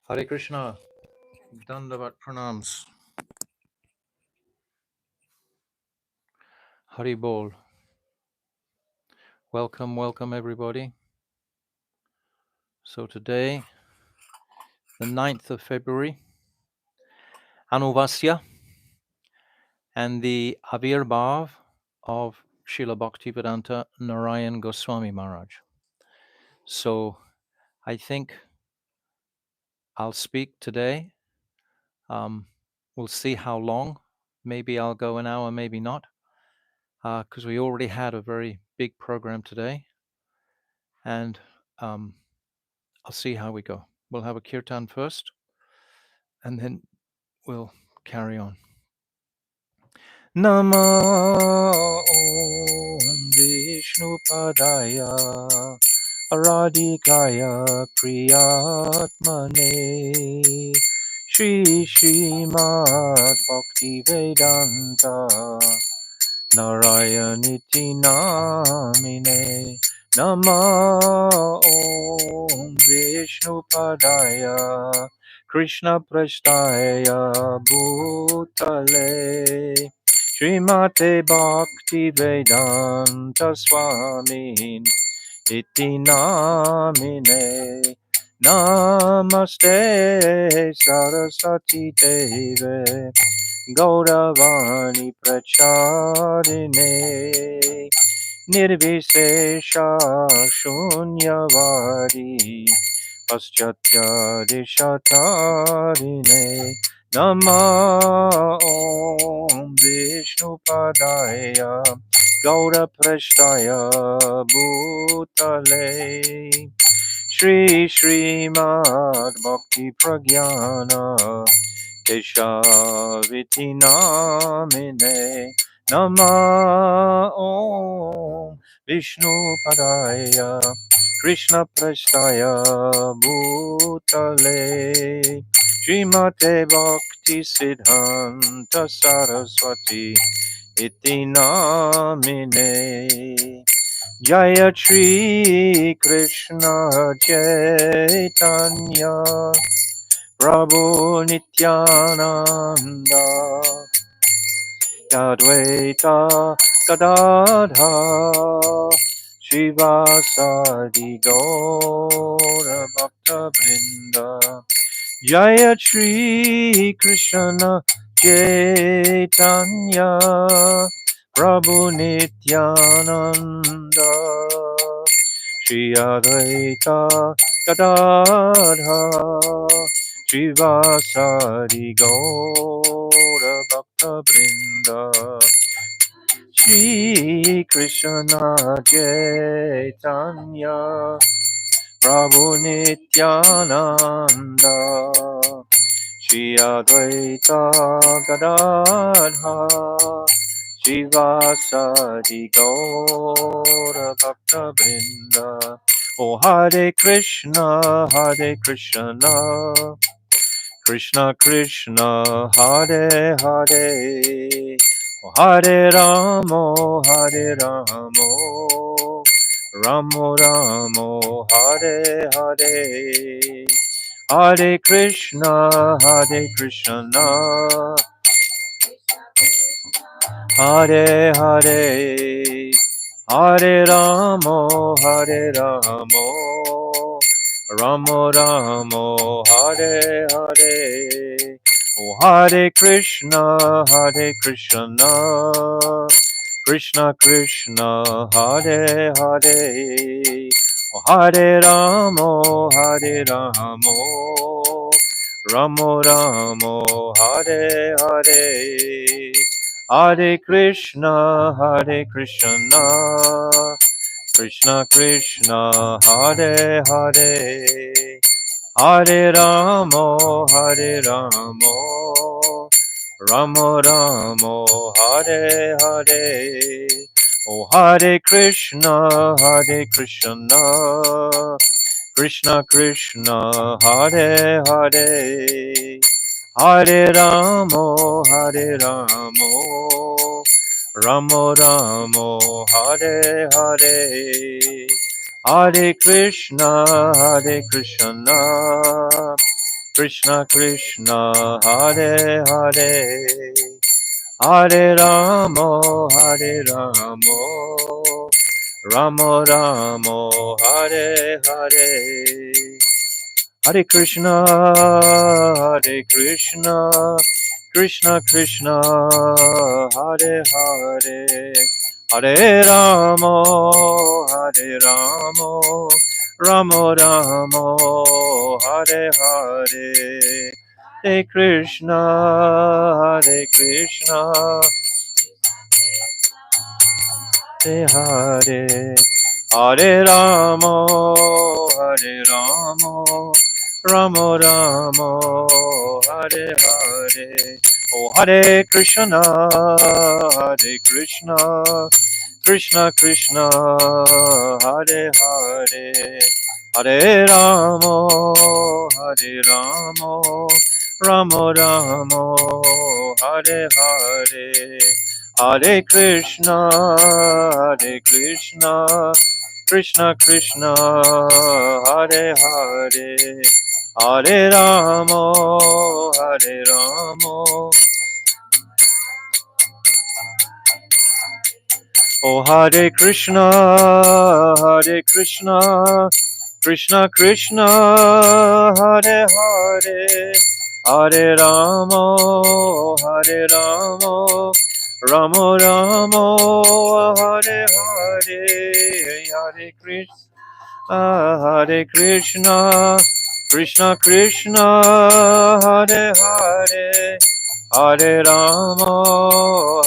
Hare Krishna, Dandavat Pranams, Hari Bol. Welcome everybody. So today, the 9th of February, Anuvasya, and the Avirbhava of Srila Bhaktivedanta Narayana Goswami Maharaja. So I think I'll speak today. We'll see how long. Maybe I'll go an hour, maybe not, because we already had a very big program today. And I'll see how we go. We'll have a kirtan first, and then we'll carry on. Nama Om Vishnu Padaya Aradhikaya Priyatmane Shri Srimad Bhaktivedanta Narayaniti Namine Nama Om Vishnu Padaya Krishna Prasthaya Bhutale Srimate Bhaktivedanta Swami Iti Namine Namaste Saraswati Deve Gauravani Pracharine Nirvishesha Shunyavadi Paschatya Dishatarine Nama Om Vishnu Padaya Gaura Prashtaya Bhutale Shri Srimad Bhakti Pragyana Keshaviti Namine Nama Om Vishnu Padaya Krishna Prasthaya Bhutale Srimate Bhakti Siddhanta Saraswati Iti Namine Jaya Shri Krishna Chaitanya Prabhu Nityananda Advaita Gadadha Shivasadi Gaura Bhakta Vrinda Jaya Shri Krishna Chaitanya Prabhu Nityananda Shri Advaita Gadadha Shivasadi Gaura Bhakta Vrinda Shri Krishna Chaitanya Prabhu Nityananda Shri Advaita Gadadha Shivasadi Gaura Bhakta Vrinda Oh Hare Krishna Krishna Krishna Hare Hare Oh Hare Ramo Ramo Ramo Hare Hare Hare Krishna Hare Hare Hare Ramo Ramo Ramo Hare Hare Oh Hare Krishna Krishna Krishna Hare Hare Oh Hare Ramo Ramo Ramo Hare Hare Hare Krishna Krishna Krishna Hare Hare Hare Ramo Ramo Ramo Hare Hare Oh Hare Krishna Krishna Krishna Hare Hare Hare Ramo Ramo Ramo Hare Hare Hare Krishna Krishna Krishna Hare Hare Hare Ramo Ramo Ramo Hare Hare Hare Krishna, Krishna Krishna, Hare Hare, Hare Ramo, Ramo Ramo, Hare Hare, Hare Krishna, Hare Hare, Hare Ramo, Ramo Ramo, Hare Hare. Oh Hare Krishna, Krishna Krishna, Hare Hare, Hare Ramo, Ramo Ramo, Hare Hare. Hare Krishna, Krishna Krishna, Hare Hare, Hare Ramo, Oh Hare Krishna, Krishna Krishna, Hare Hare, Hare Ramo, Ramo Ramo, Hare Hare, Hare Krishna, Hare Krishna, Krishna Krishna, Hare Hare, Hare Ramo,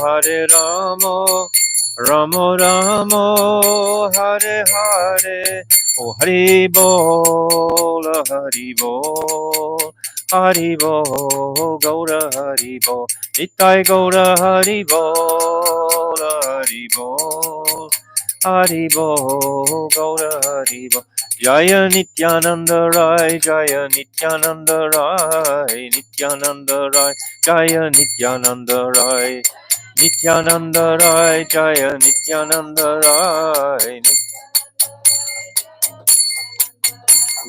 Ramo Ramo, Hare Hare, Oh Hari Bol, Hari Bol, Hari Bol, Gaura Hari Bol, Nitai Gaura Hari Bol, Hari Bol, Hari Bol, Gaura Hari Bol. Jaya Nityananda Rai, Jaya Nityananda Rai, Nityananda Rai, Jaya Nityananda Rai, Nityananda Rai, Jaya Nityananda Rai,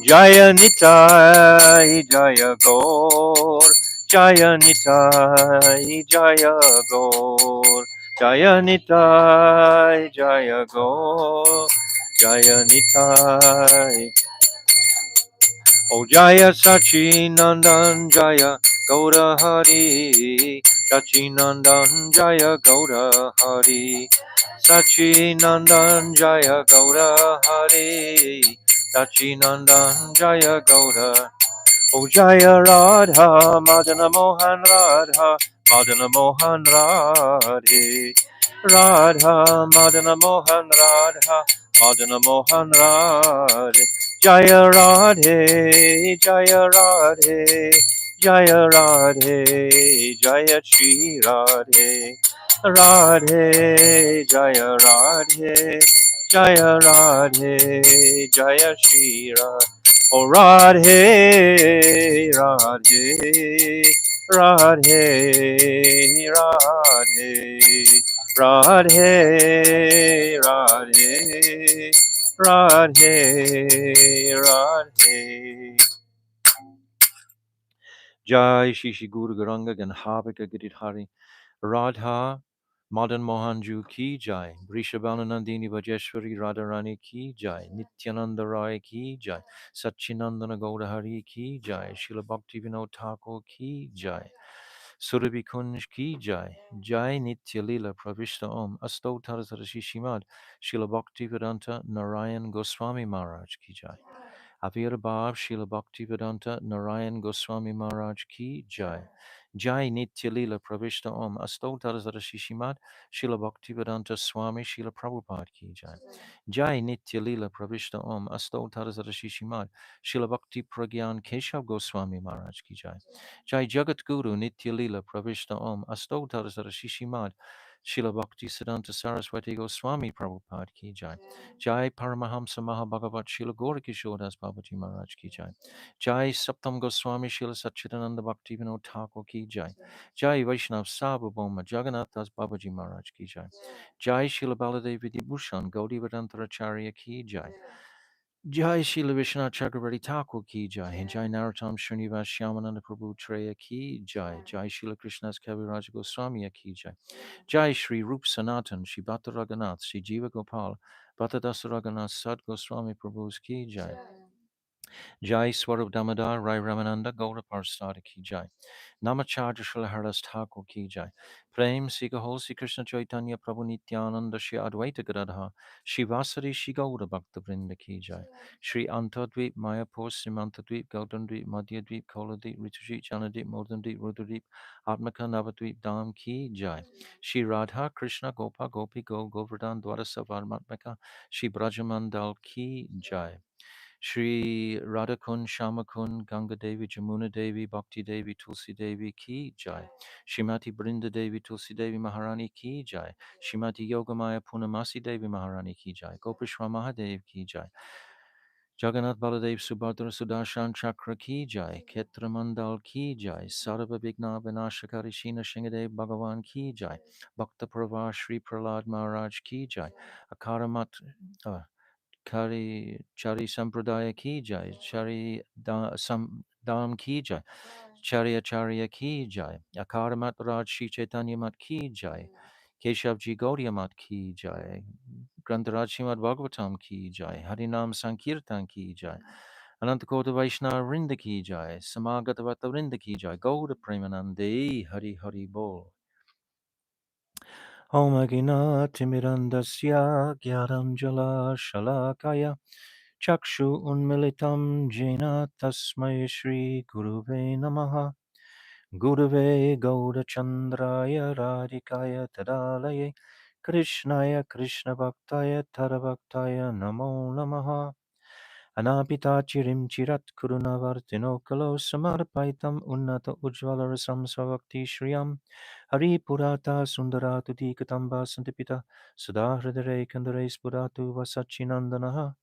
Jaya Nitai, Jaya Gaur, Jaya Nitai, Jaya Gaur, Jaya Nitai, Jaya Gaur, Jaya Nitai. O Jaya Sachi Nandan Jaya Gaura Hari, Sachi Nandan Jaya Gaura Hari, Sachi Nandan Jaya Gaura Hari, Sachi Nandan Jaya Gaura. O Jaya Radha Madana Mohan Radha Madana Mohan Radhe Radha Madana Mohan Radha Madana Mohan Radhe Jaya Radhe Jaya Radhe Jaya Radhe Jaya Shri Radhe Radhe Jaya Radhe Jaya Radhe Jaya Shri Radhe Oh Radhe, Radhe, Radhe, Radhe, Radhe, Radhe, Radhe, Radhe. Jai Shishi Guru Garanga Ganhavika Giridhari Radha Madan Mohanju ki jai, Vrishabhananandini Vajeshwari Radharani ki jai, Nityananda Rai ki jai, Satchinandana Gaurahari ki jai, Srila Bhaktivinoda Thakur ki jai, Surabhi Kunj ki jai, Jai Nitya Lila Pravishta Om, Astotar Shimad, Srila Bhaktivedanta Narayana Goswami Maharaj ki jai. Avirbhava Srila Bhaktivedanta Narayana Goswami Maharaj ki jai. Jai Nitya Lila Pravishta Om Astotar Shishimad Srila Bhaktivedanta Swami Srila Prabhupada ki jai. Jai Nitya Lila Pravishta Om Astotar Shishimad Srila Bhakti Pragyan Keshav Goswami Maharaj ki jai. Jai Jagat Guru Nitya Lila Pravishta Om Astotar Shishimad Srila Bhakti Siddhanta Saraswati Goswami Prabhupada ki jai. Jai Paramahamsa Mahabhagavat Srila Gaurikishodas Babaji Maharaj ki jai. Jai Saptam Goswami Srila Satchidananda Bhakti Vinod Thakur ki jai. Jai Vaishnav Sabhaboma Jagannath Das Babaji Maharaj ki jai. Jai Srila Baladev Vidibhushan Gaudi Vedantara Charya ki jai. Jai Shila Vishwanath Chakravarti Thakur ki jai. Jai Narottam Srinivas Shyamananda Prabhu Treya ki jai. Jai Shila Krishna's Kaviraj Goswami ki jai. Jai Shri Rup Sanatan Shri Bhatta Raghunath Shri Jiva Gopal Bhatta Dasa Raghunath Sad Goswami Prabhu's ki jai. Jai Swarup Damodar Rai Ramananda Gaura Parsada ki jai. Namacharya Shrilaharas Thakur ki jai. Prem Sika Holsi Krishna Chaitanya Prabhu Nityananda Shri Advaita Gadadha Shri Vasari Shri Gaura Bhakta Vrinda ki jai. Shri Antadvip Mayapur Simantadvip Gaudandvip Madhyadvip Koladvip Ritujit Janadvip Mordandvip Rudradvip Atmaka Navadvip Dham ki jai. Shri Radha Krishna Gopa Gopi Go Govardhan Dwarasa Varmatmaka Shri Brajamandal ki jai. Shri Radhakun, Shamakun, Ganga Devi, Jamuna Devi, Bhakti Devi, Tulsi Devi ki jai. Shrimati Brinda Devi, Tulsi Devi Maharani ki jai. Shrimati Yogamaya Punamasi Devi Maharani ki jai. Gopishwa Mahadev ki jai. Jagannath Baladev Subhadra Sudarshan Chakra ki jai. Ketra Mandal ki jai. Sarva Vigna Vinashakari Shina Shingadev Bhagavan ki jai. Bhakta Prava Shri Prahlad Maharaj ki jai. Akaramat Kari Chari Sampradaya ki jai, Chari Dham ki jai, Chari Acharya ki jai, Akaramat Raj Shri Chaitanya Mat ki jai, Keshavji Gaudiya Mat ki jai, Grantaraj Srimad Bhagavatam ki jai, Harinam Sankirtan ki jai, Anantakota Vaishnava Vrinda ki jai, Samagata Vata Vrinda ki jai, Gauda Premanande Hari Hari Bol. Om Aginaatimirandasya Gyaram Shalakaya Chakshu Unmilitam Jena Tasmai Shri Guruve Namaha Gurave Gaurachandraya Radhikaya Tadalaye Krishnaya Krishna Bhaktaya Tadavaktaya Namo Namaha Anapitachirim Chirat Kurunavartino Kalo Samarpaitam Unnata Ujvala Rasam Savakti Shriyam Hari Purata Sundaratu Dikatamba Santipita Sudahridare Kandare Spuratu Vasachinandanaha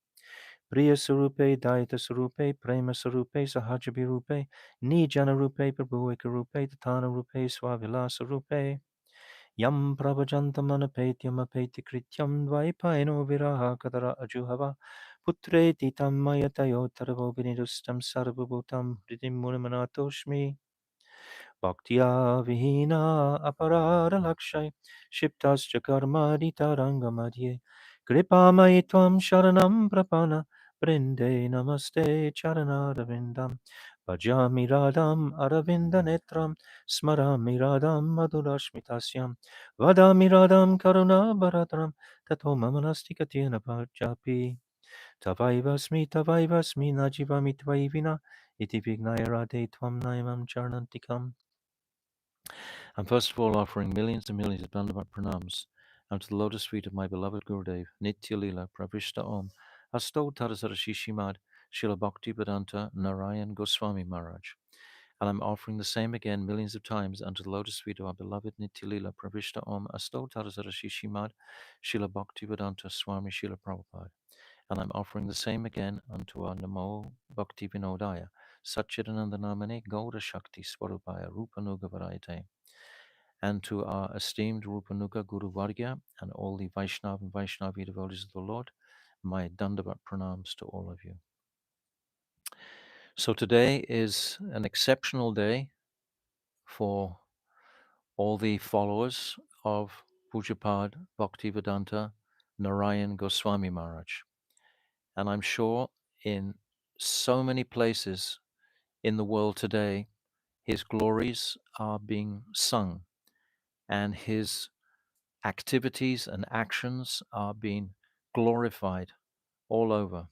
Priya Surupe Daita Surupe Prema Surupe Sahajabi Rupe Nijana Rupe Prabhuika Rupe Tatana Rupe Swavilasa Rupe Yam Pravajantamanapaityam Apaiti Krityam Dvaipaino Viraha Kadara Ajuhava Putre Titam Mayatayo Taravo Vinidustam Sarvabhutam Ritim Munimanatoshmi Bhaktiya Vihina Aparada Lakshay Shiptascha Karmadita Rangamadye Kripamai Tvam Sharanam Prapana Brinde Namaste Charanadavindam Bhajami Radham Aravinda Netram Smarami Radham Madhurashmitasyam Vadami Radham Karuna Bharatram Tato Mamanasti Katyana Bhajapi Tavaivasmi Najivami Tvaivina Iti Vignaya Radhe Tvam Naimam Charnantikam. I'm first of all offering millions and millions of Dandavat pranams unto the lotus feet of my beloved Gurudev, Nitya Lila, Pravishta Om, Asto Tarasara Shishimad, Srila Bhaktivedanta Narayana Goswami Maharaj. And I'm offering the same again millions of times unto the lotus feet of our beloved Nitya Lila, Pravishta Om, Asto Tarasara Shishimad, Srila Bhaktivedanta Swami Srila Prabhupada. And I'm offering the same again unto our Namo Bhakti Vinodaya, Satchidananda Namane Gaura Shakti Swarupaya Rupanuga Varayate, and to our esteemed Rupanuga Guru Vargya and all the Vaishnav and Vaishnavi devotees of the Lord, my Dandavat pranams to all of you. So today is an exceptional day for all the followers of Pujapad Bhaktivedanta Narayana Goswami Maharaj. And I'm sure in so many places in the world today, his glories are being sung and his activities and actions are being glorified all over.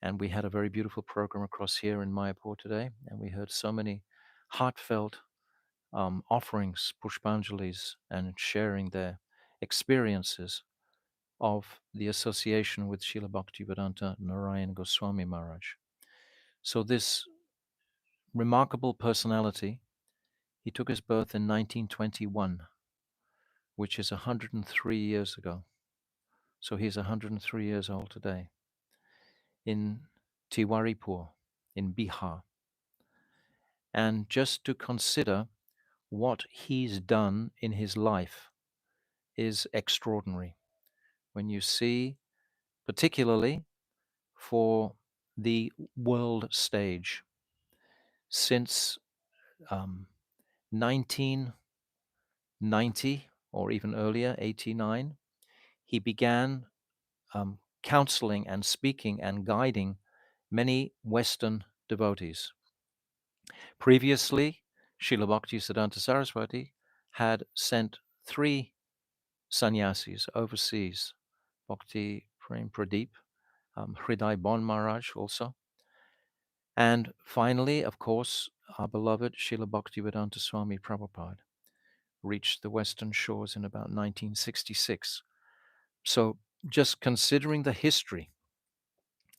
And we had a very beautiful program across here in Mayapur today, and we heard so many heartfelt offerings, pushpanjalis, and sharing their experiences of the association with Srila Bhaktivedanta Narayana Goswami Maharaj. So this remarkable personality, he took his birth in 1921, which is 103 years ago. So he's 103 years old today in Tiwaripur in Bihar. And just to consider what he's done in his life is extraordinary. When you see, particularly for the world stage. Since 1990 or even earlier, 89, he began counseling and speaking and guiding many Western devotees. Previously, Srila Bhaktisiddhanta Saraswati had sent 3 sannyasis overseas, Bhakti Prem Pradeep, Hriday Bon Maharaj also, and finally, of course, our beloved Srila Bhaktivedanta Swami Prabhupada reached the Western shores in about 1966. So just considering the history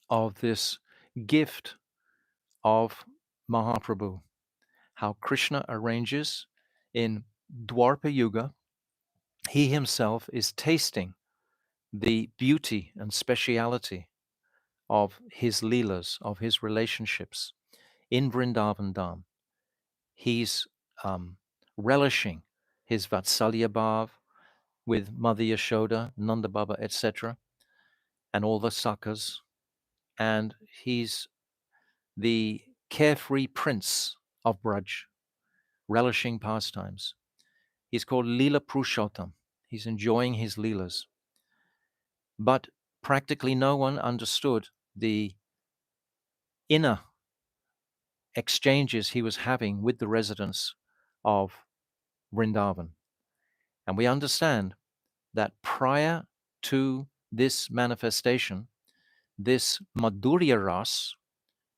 of this gift of Mahaprabhu, how Krishna arranges in Dwarpa Yuga, he himself is tasting the beauty and speciality of his leelas, of his relationships in Vrindavan Dham. He's relishing his Vatsalya Bhav with Mother Yashoda, Nanda Baba, etc., and all the Sakas. And he's the carefree prince of Braj, relishing pastimes. He's called Leela Purushottam. He's enjoying his Leelas. But practically no one understood the inner exchanges he was having with the residents of Vrindavan. And we understand that prior to this manifestation, this Madhurya Ras,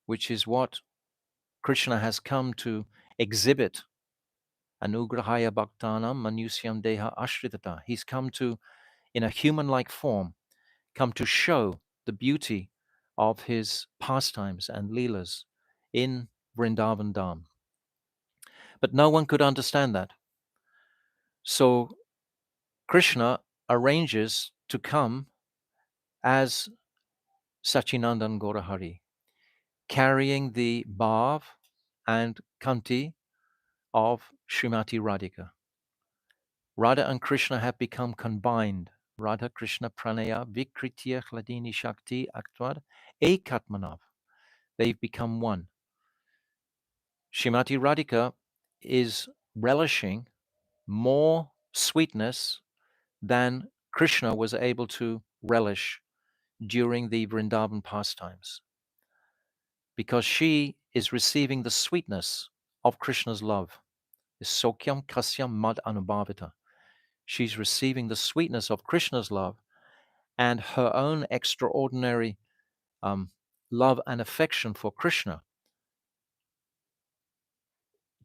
which is what Krishna has come to exhibit, Anugrahaya Bhaktanam Manusyam Deha Ashritata, he's come to, in a human-like form, come to show the beauty of his pastimes and leelas in Vrindavan Dham. But no one could understand that. So Krishna arranges to come as Sachinandan Gaurahari, carrying the bhav and kanti of Srimati Radhika. Radha and Krishna have become combined. Radha Krishna Pranaya Vikritya Hladini Shakti Aktvad Ekatmanav. They've become one. Srimati Radhika is relishing more sweetness than Krishna was able to relish during the Vrindavan pastimes, because she is receiving the sweetness of Krishna's love. Sokyam kasyam mad anubhavita. She's receiving the sweetness of Krishna's love, and her own extraordinary love and affection for Krishna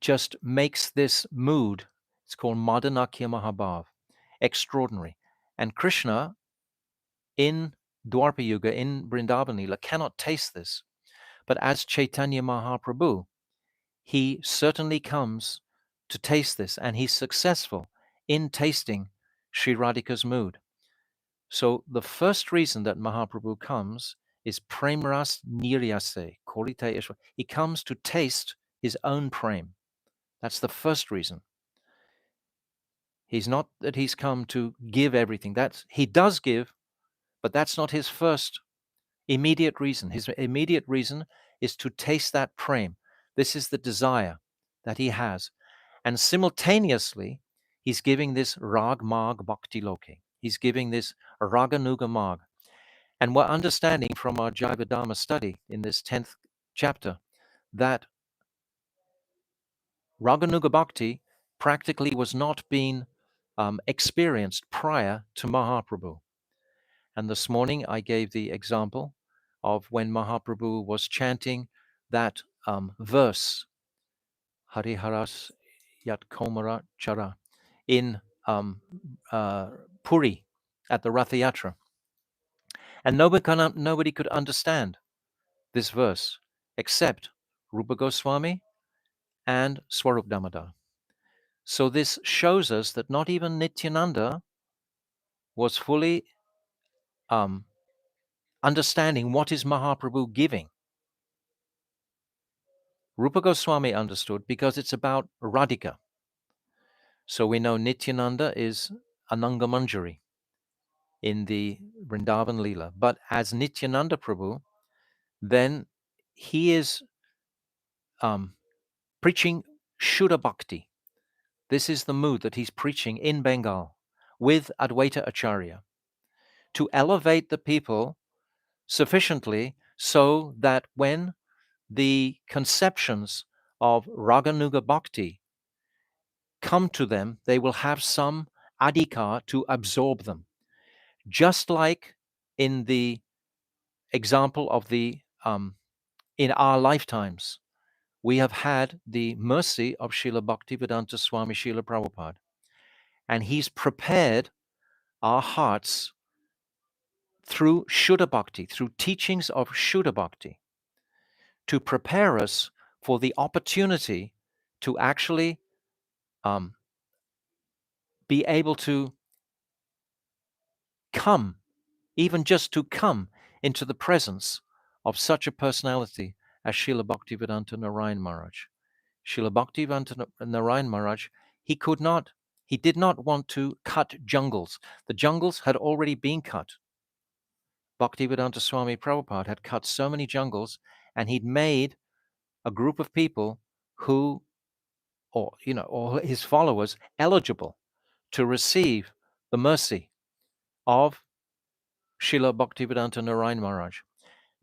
just makes this mood, it's called Madanakya Mahabhav, extraordinary. And Krishna in Dwarpa Yuga, in Vrindavan Lila, cannot taste this. But as Chaitanya Mahaprabhu, he certainly comes to taste this, and he's successful in tasting Sri Radhika's mood. So the first reason that Mahaprabhu comes is Premras Niryase, Korite Ishwa. He comes to taste his own prem. That's the first reason. He's not that he's come to give everything. He does give, but that's not his first immediate reason. His immediate reason is to taste that prem. This is the desire that he has. And simultaneously, he's giving this rag mag bhakti loke. He's giving this raganuga mag. And we're understanding from our Jaiva Dharma study in this 10th chapter that raganuga bhakti practically was not being experienced prior to Mahaprabhu. And this morning I gave the example of when Mahaprabhu was chanting that verse, Hariharas Yat Komara Chara, in Puri at the Ratha Yatra. And nobody could understand this verse except Rupa Goswami and Swarup Damodar. So this shows us that not even Nityananda was fully understanding what is Mahaprabhu giving. Rupa Goswami understood because it's about Radhika. So we know Nityananda is Ananga Manjari in the Vrindavan Leela. But as Nityananda Prabhu, then he is preaching Shuddha Bhakti. This is the mood that he's preaching in Bengal with Advaita Acharya to elevate the people sufficiently so that when the conceptions of raganuga bhakti come to them, they will have some adhikar to absorb them. Just like in the example of the in our lifetimes, we have had the mercy of Srila Bhaktivedanta Swami Srila Prabhupada, and he's prepared our hearts through Shuddha Bhakti, through teachings of Shuddha Bhakti, to prepare us for the opportunity to actually be able to come, even just to come into the presence of such a personality as Srila Bhaktivedanta Narayana Maharaj. Srila Bhaktivedanta Narayana Maharaj, he did not want to cut jungles. The jungles had already been cut. Bhaktivedanta Swami Prabhupada had cut so many jungles, and he'd made a group of people who, or his followers, eligible to receive the mercy of Srila Bhaktivedanta Narayana Maharaj.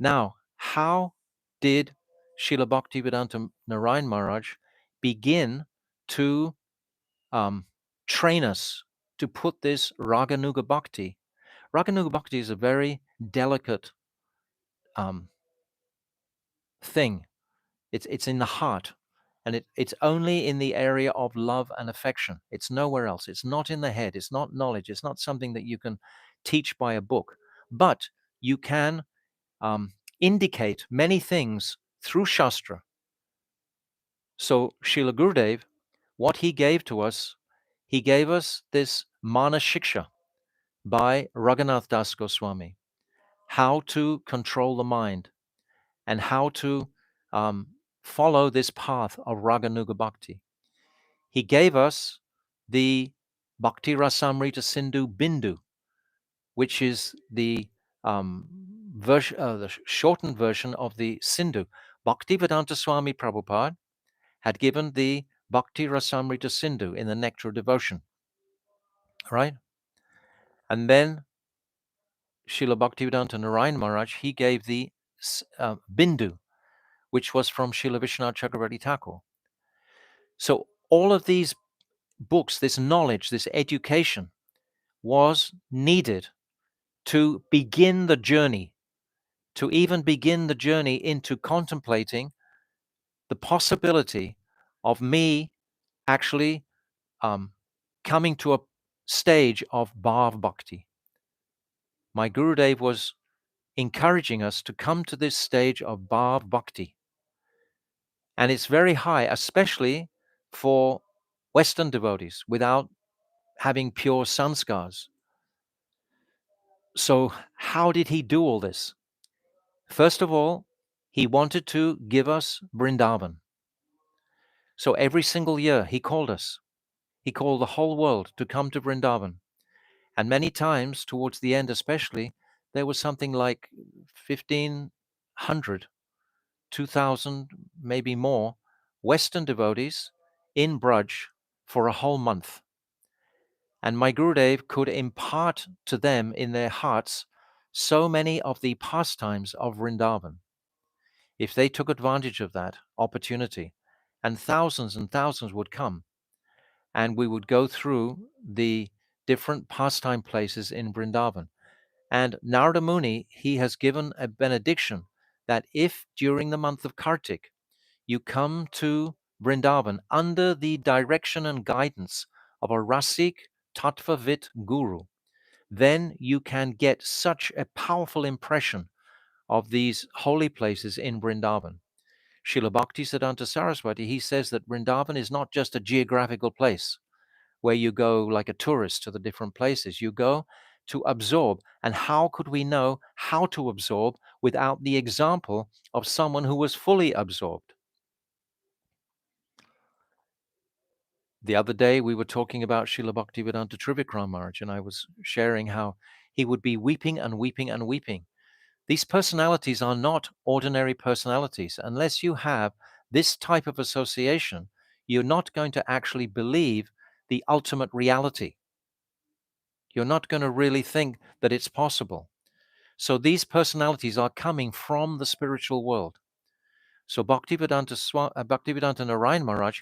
Now, how did Srila Bhaktivedanta Narayana Maharaj begin to train us to put this raganuga bhakti? Raganuga bhakti is a very delicate thing. It's in the heart, and it's only in the area of love and affection. It's nowhere else. It's not in the head. It's not knowledge. It's not something that you can teach by a book. But you can indicate many things through Shastra. So Srila Gurudev, what he gave to us, he gave us this Mana Shiksha by Raghunath Das Goswami, how to control the mind and how to follow this path of Raganuga Bhakti. He gave us the Bhakti Rasamrita Sindhu Bindu, which is the shortened version of the Sindhu. Bhaktivedanta Swami Prabhupada had given the Bhakti Rasamrita Sindhu in the Nectar of Devotion, right? And then Srila Bhaktivedanta Narayana Maharaj, he gave the Bindu, which was from Srila Vishwanath Chakravarti Thakur. So all of these books, this knowledge, this education was needed to begin the journey, to even begin the journey into contemplating the possibility of me actually coming to a stage of Bhav Bhakti. My Gurudev was encouraging us to come to this stage of Bhav Bhakti. And it's very high, especially for Western devotees without having pure sanskars. So how did he do all this? First of all, he wanted to give us Vrindavan. So every single year he called us. He called the whole world to come to Vrindavan. And many times, towards the end especially, there was something like 1,500, 2,000, maybe more, Western devotees in Braj for a whole month. And my Gurudev could impart to them in their hearts so many of the pastimes of Vrindavan. If they took advantage of that opportunity, and thousands would come, and we would go through the different pastime places in Vrindavan. And Narada Muni, he has given a benediction that if during the month of Kartik you come to Vrindavan under the direction and guidance of a Rasik Tattvavit Guru, then you can get such a powerful impression of these holy places in Vrindavan. Srila Bhaktisiddhanta Saraswati, he says that Vrindavan is not just a geographical place where you go like a tourist to the different places. You go to absorb. And how could we know how to absorb without the example of someone who was fully absorbed? The other day, we were talking about Srila Bhaktivedanta Trivikram Maharaj, and I was sharing how he would be weeping and weeping and weeping These personalities are not ordinary personalities. Unless you have this type of association, you're not going to actually believe the ultimate reality. You're not going to really think that it's possible. So these personalities are coming from the spiritual world. So Bhaktivedanta Narayana Maharaj,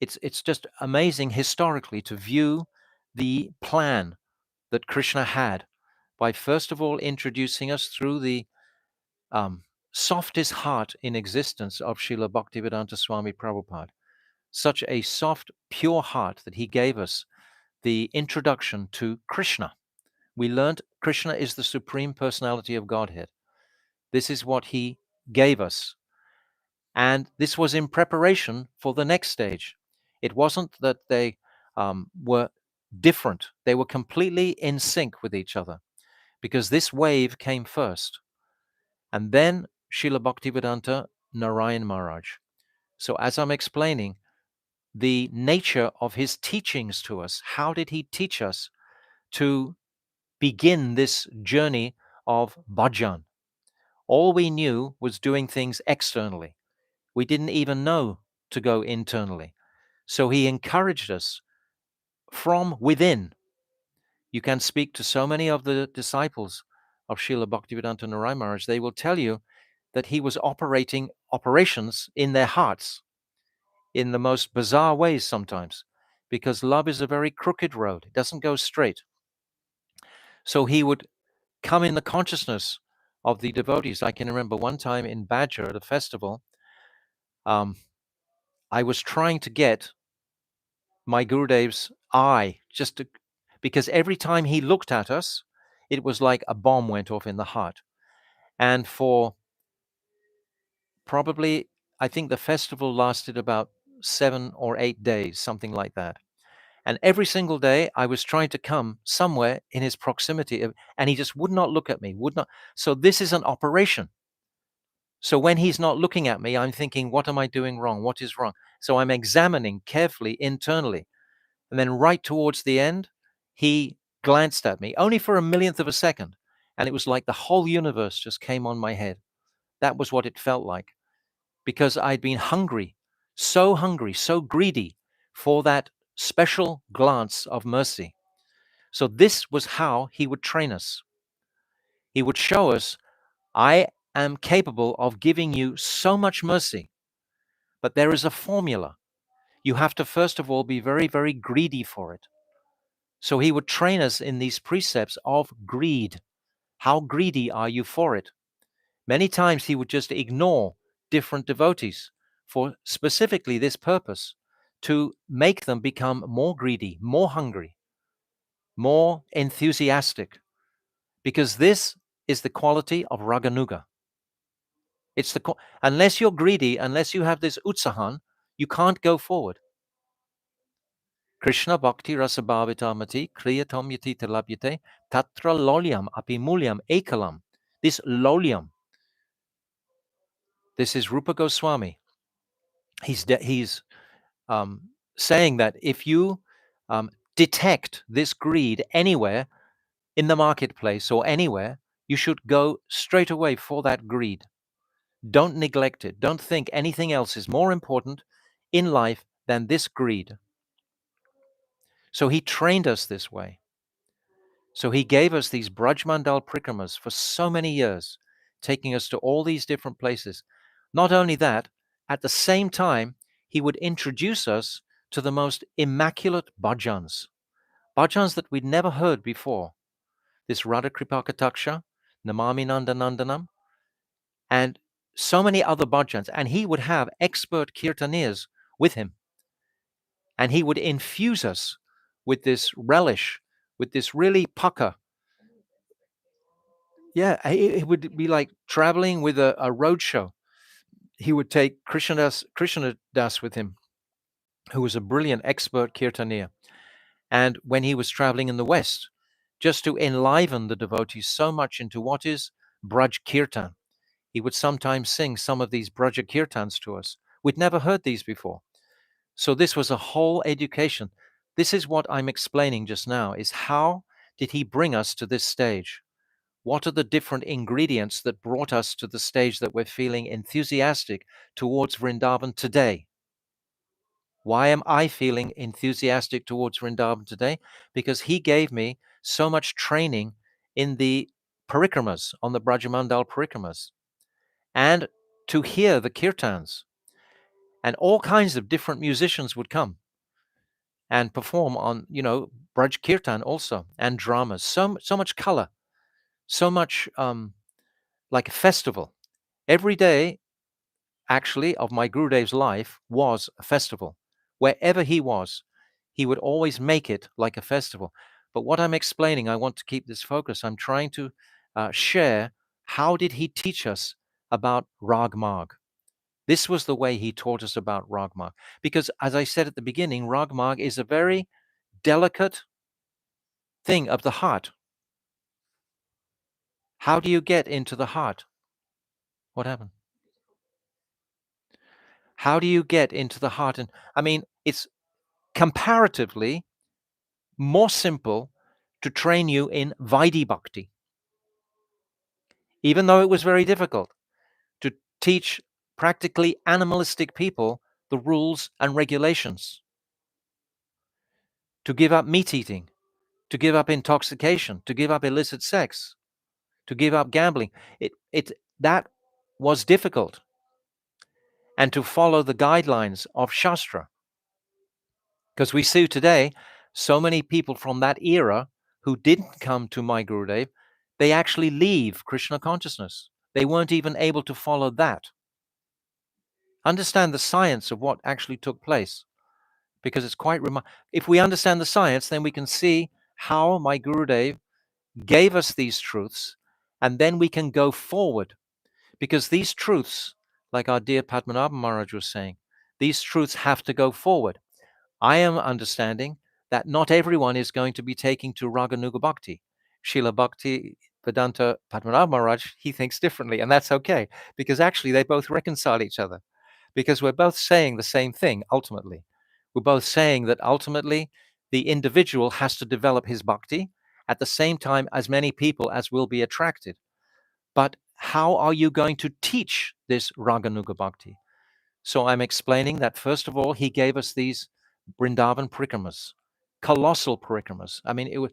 it's just amazing historically to view the plan that Krishna had by first of all introducing us through the softest heart in existence of Srila Bhaktivedanta Swami Prabhupada. Such a soft, pure heart that he gave us the introduction to Krishna. We learned Krishna is the Supreme Personality of Godhead. This is what he gave us. And this was in preparation for the next stage. It wasn't that they were different. They were completely in sync with each other because this wave came first. And then Srila Bhaktivedanta Narayana Maharaj. So as I'm explaining, the nature of his teachings to us, how did he teach us to begin this journey of bhajan? All we knew was doing things externally. We didn't even know to go internally. So he encouraged us from within. You can speak to so many of the disciples of Srila Bhaktivedanta Narayana Maharaj. They will tell you that he was operating operations in their hearts in the most bizarre ways sometimes, because love is a very crooked road. It doesn't go straight. So he would come in the consciousness of the devotees. I can remember one time in Badger at a festival, I was trying to get my Gurudev's eye because every time he looked at us, it was like a bomb went off in the heart. And for probably, I think the festival lasted about 7 or 8 days, something like that. And every single day I was trying to come somewhere in his proximity, and he just would not look at me, would not. So this is an operation. So when he's not looking at me, I'm thinking, what am I doing wrong? What is wrong? So I'm examining carefully internally. And then right towards the end, he glanced at me only for a millionth of a second. And it was like the whole universe just came on my head. That was what it felt like, because I'd been hungry, so greedy for that special glance of mercy. So this was how he would train us. He would show us, I am capable of giving you so much mercy, but there is a formula. You have to first of all be very, very greedy for it. So he would train us in these precepts of greed. How greedy are you for it? Many times he would just ignore different devotees for specifically this purpose, to make them become more greedy, more hungry, more enthusiastic, because this is the quality of raganuga. It's unless you're greedy, unless you have this utsahan, you can't go forward. Krishna bhakti rasabhavitamati kriyatam yati talabhyate tatra lolyam api mulyam ekalam. This lolyam, this is Rupa Goswami. He's saying that if you detect this greed anywhere in the marketplace or anywhere, you should go straight away for that greed. Don't neglect it. Don't think anything else is more important in life than this greed. So he trained us this way. So he gave us these Braj Mandal Prikramas for so many years, taking us to all these different places. Not only that, at the same time, he would introduce us to the most immaculate bhajans, bhajans that we'd never heard before. This Radha Kripakataksha, Namami Nandanandanam, and so many other bhajans. And he would have expert kirtaniers with him. And he would infuse us with this relish, with this really pucker. Yeah, it would be like traveling with a road show. He would take Krishnadas with him, who was a brilliant expert kirtanier. And when he was traveling in the West, just to enliven the devotees so much into what is Braj Kirtan, he would sometimes sing some of these Braja Kirtans to us. We'd never heard these before. So this was a whole education. This is what I'm explaining just now, is how did he bring us to this stage? What are the different ingredients that brought us to the stage that we're feeling enthusiastic towards Vrindavan today? Why am I feeling enthusiastic towards Vrindavan today? Because he gave me so much training in the parikramas, on the Brajamandal parikramas, and to hear the kirtans. And all kinds of different musicians would come and perform on, Braj Kirtan also, and dramas. So much color, so much like a festival. Every day, actually, of my Gurudev's life was a festival. Wherever he was, he would always make it like a festival. But what I'm explaining, I want to keep this focus. I'm trying to share how did he teach us about Rag Marg. This was the way he taught us about Rag Marg. Because as I said at the beginning, Rag Marg is a very delicate thing of the heart. How do you get into the heart? What happened? How do you get into the heart? And I mean, it's comparatively more simple to train you in Vaidhi Bhakti, even though it was very difficult to teach practically animalistic people the rules and regulations, to give up meat eating, to give up intoxication, to give up illicit sex, to give up gambling. That was difficult. And to follow the guidelines of Shastra. Because we see today so many people from that era who didn't come to my Gurudev, they actually leave Krishna consciousness. They weren't even able to follow that. Understand the science of what actually took place, because it's quite if we understand the science, then we can see how my Gurudev gave us these truths, and then we can go forward. Because these truths, like our dear Padmanabha Maharaj was saying, these truths have to go forward. I am understanding that not everyone is going to be taking to raganuga bhakti. Srila Bhaktivedanta Padmanabha Maharaj, he thinks differently, and that's okay, because actually they both reconcile each other, because we're both saying the same thing ultimately. We're both saying that ultimately the individual has to develop his bhakti at the same time as many people as will be attracted. But how are you going to teach this raganuga bhakti? So I'm explaining that, first of all, he gave us these Vrindavan parikramas, colossal parikramas. I mean,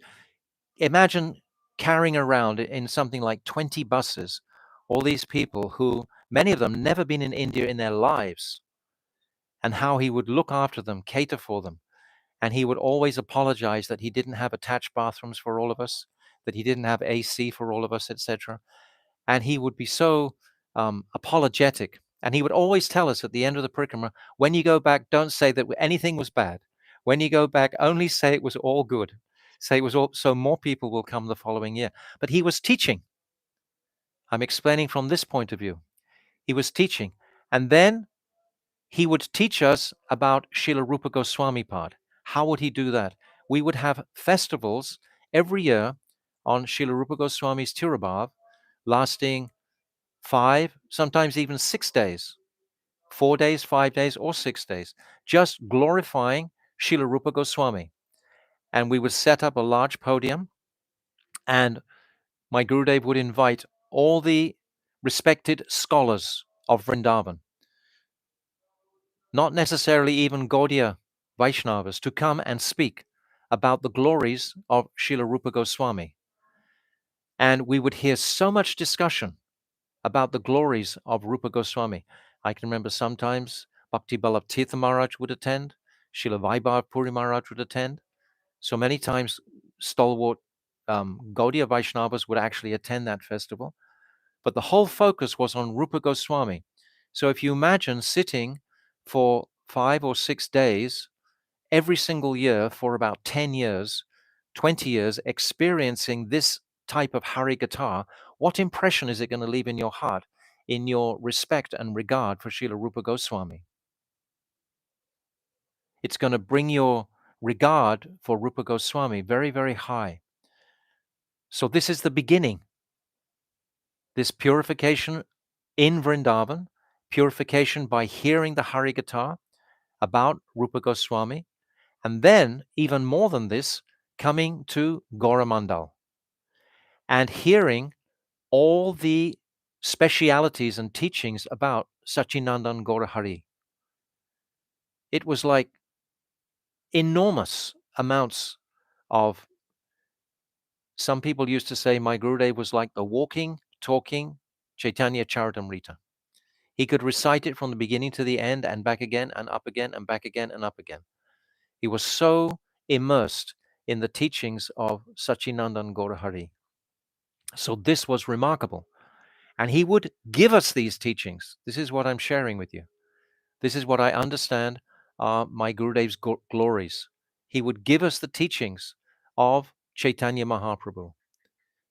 imagine carrying around in something like 20 buses all these people who, many of them, never been in India in their lives, and how he would look after them, cater for them. And he would always apologize that he didn't have attached bathrooms for all of us, that he didn't have AC for all of us, etc. And he would be so apologetic. And he would always tell us at the end of the parikrama, when you go back, don't say that anything was bad. When you go back, only say it was all good. Say it was all, so more people will come the following year. But he was teaching. I'm explaining from this point of view. He was teaching. And then he would teach us about Srila Rupa Goswami part. How would he do that? We would have festivals every year on Srila Rupa Goswami's Tirabhav, lasting 5, sometimes even 6 days, 4 days, 5 days, or 6 days, just glorifying Srila Rupa Goswami. And we would set up a large podium, and my Gurudev would invite all the respected scholars of Vrindavan, not necessarily even Gaudiya Vaishnavas, to come and speak about the glories of Srila Rupa Goswami. And we would hear so much discussion about the glories of Rupa Goswami. I can remember sometimes Bhakti Ballabh Tirtha Maharaj would attend, Srila Vaibhav Puri Maharaj would attend. So many times stalwart Gaudiya Vaishnavas would actually attend that festival. But the whole focus was on Rupa Goswami. So if you imagine sitting for 5 or 6 days every single year for about 10 years, 20 years, experiencing this type of Hari Gatha, what impression is it going to leave in your heart, in your respect and regard for Srila Rupa Goswami? It's going to bring your regard for Rupa Goswami very, very high. So this is the beginning. This purification in Vrindavan, purification by hearing the Hari Gatha about Rupa Goswami, and then, even more than this, coming to Gauramandal and hearing all the specialities and teachings about Sachinandan Gaurahari. It was like enormous amounts of, some people used to say my Gurudev was like the walking, talking Chaitanya Charitamrita. He could recite it from the beginning to the end and back again and up again and back again and up again. He was so immersed in the teachings of Sachinandan Gaurahari. So this was remarkable. And he would give us these teachings. This is what I'm sharing with you. This is what I understand are my Gurudev's glories. He would give us the teachings of Chaitanya Mahaprabhu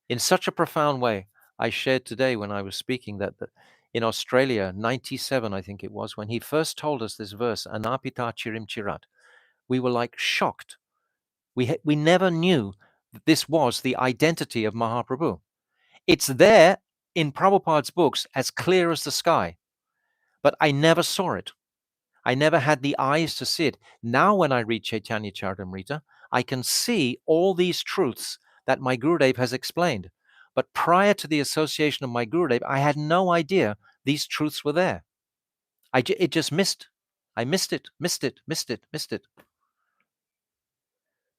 in such a profound way. I shared today when I was speaking that in Australia, 97, I think it was, when he first told us this verse, Anapita Chirim Chirat, we were like shocked. We never knew that this was the identity of Mahaprabhu. It's there in Prabhupada's books as clear as the sky, but I never saw it. I never had the eyes to see it. Now when I read Chaitanya Charitamrita, I can see all these truths that my Gurudev has explained. But prior to the association of my Gurudev, I had no idea these truths were there. It just missed. I missed it.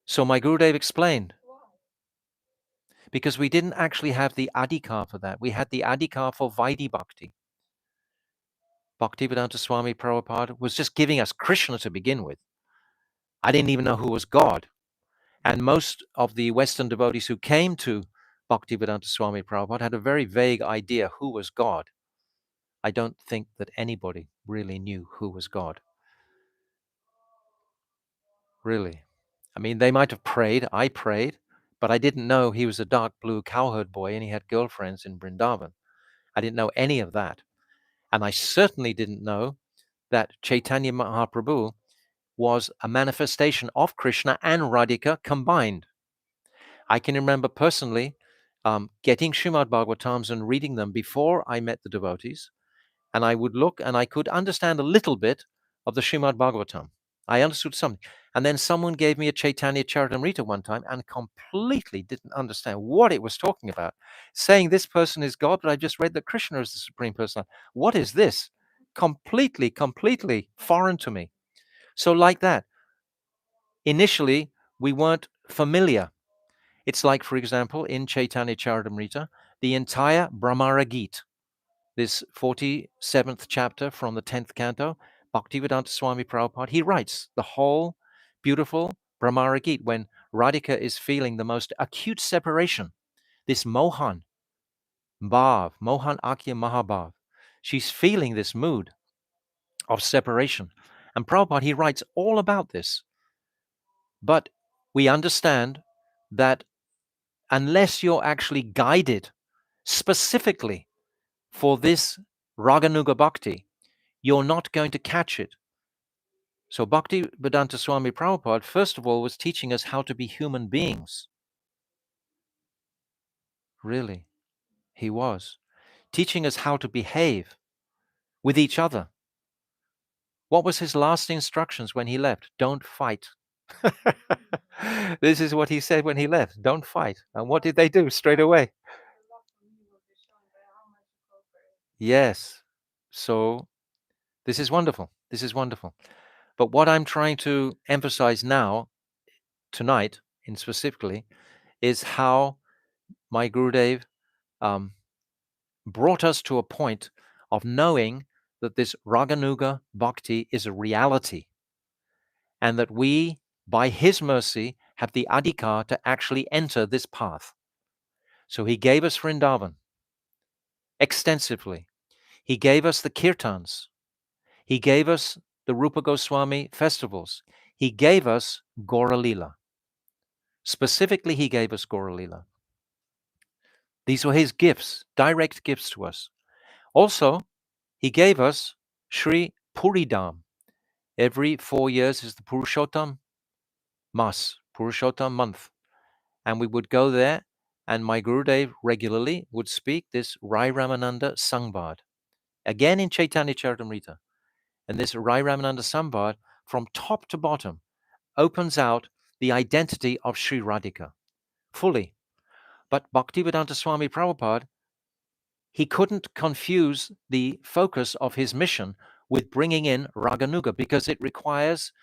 So my Gurudev explained, because we didn't actually have the adhikar for that. We had the adhikar for Vaidhi Bhakti. Bhaktivedanta Swami Prabhupada was just giving us Krishna to begin with. I didn't even know who was God. And most of the Western devotees who came to Bhaktivedanta Swami Prabhupada had a very vague idea who was God. I don't think that anybody really knew who was God. Really. I mean, they might have prayed. I prayed, but I didn't know he was a dark blue cowherd boy and he had girlfriends in Vrindavan. I didn't know any of that. And I certainly didn't know that Chaitanya Mahaprabhu was a manifestation of Krishna and Radhika combined. I can remember personally getting Srimad Bhagavatams and reading them before I met the devotees, and I would look and I could understand a little bit of the Srimad Bhagavatam. I understood something. And then someone gave me a Chaitanya Charitamrita one time and completely didn't understand what it was talking about, saying this person is God, but I just read that Krishna is the Supreme Person. What is this? Completely foreign to me. So like that, initially we weren't familiar. It's like, for example, in Chaitanya Charitamrita, the entire Brahmara Gita, this 47th chapter from the 10th canto, Bhaktivedanta Swami Prabhupada, he writes the whole beautiful Brahmara Gita when Radhika is feeling the most acute separation, this Mohan Bhav, Mohan Akya Mahabhav. She's feeling this mood of separation. And Prabhupada, he writes all about this. But we understand that unless you're actually guided specifically for this raganuga bhakti, you're not going to catch it. So Bhaktivedanta Swami Prabhupada, first of all, was teaching us how to be human beings. Really, he was. Teaching us how to behave with each other. What was his last instructions when he left? Don't fight. This is what he said when he left. Don't fight. And what did they do straight away? Yes. So this is wonderful. This is wonderful. But what I'm trying to emphasize now, tonight, in specifically, is how my Gurudev brought us to a point of knowing that this raganuga bhakti is a reality, and that we, by his mercy, have the adhikar to actually enter this path. So he gave us Vrindavan extensively. He gave us the kirtans. He gave us the Rupa Goswami festivals. He gave us Gaura Lila. Specifically, he gave us Gaura Lila. These were his gifts, direct gifts to us. Also, he gave us Sri Puridam. Every 4 years is the Purushottam Mas, Purushottam month. And we would go there, and my Gurudev regularly would speak this Rai Ramananda Sangbad, again in Chaitanya Charitamrita. And this Rai Ramananda Sangbad, from top to bottom, opens out the identity of Sri Radhika fully. But Bhaktivedanta Swami Prabhupada he couldn't confuse the focus of his mission with bringing in raganuga, because it requires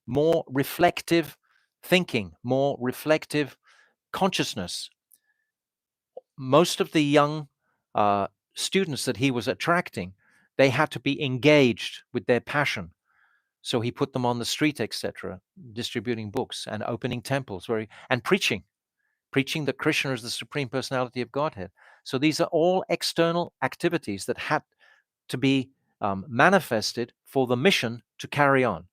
more reflective thinking, more reflective consciousness. Most of the young students that he was attracting, they had to be engaged with their passion. So he put them on the street, etc., distributing books and opening temples, and preaching that Krishna is the Supreme Personality of Godhead. So these are all external activities that had to be manifested for the mission to carry on.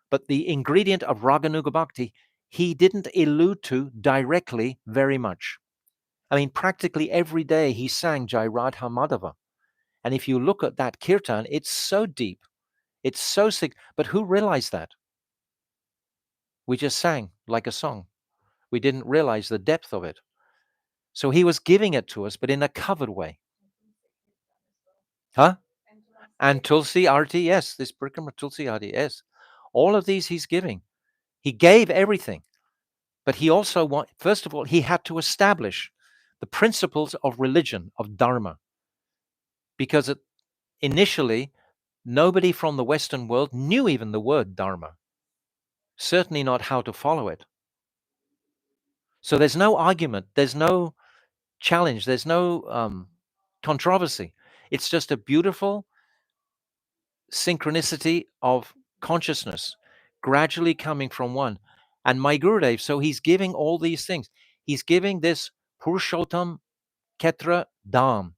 But the ingredient of Raganuga Bhakti, he didn't allude to directly very much. I mean, practically every day he sang Jai Radha Madhava. And if you look at that kirtan, it's so deep. It's so sick. But who realized that? We just sang like a song. We didn't realize the depth of it. So he was giving it to us, but in a covered way. Huh? And Tulsi Arti, yes, this Brikamra Tulsi Arti, yes. All of these he's giving. He gave everything. But he also first of all, he had to establish the principles of religion, of Dharma. Because initially, nobody from the Western world knew even the word Dharma. Certainly not how to follow it. So there's no argument, there's no challenge, there's no controversy. It's just a beautiful synchronicity of consciousness gradually coming from one. And my Gurudev, so he's giving all these things. He's giving this Purushottam Ketra Dham.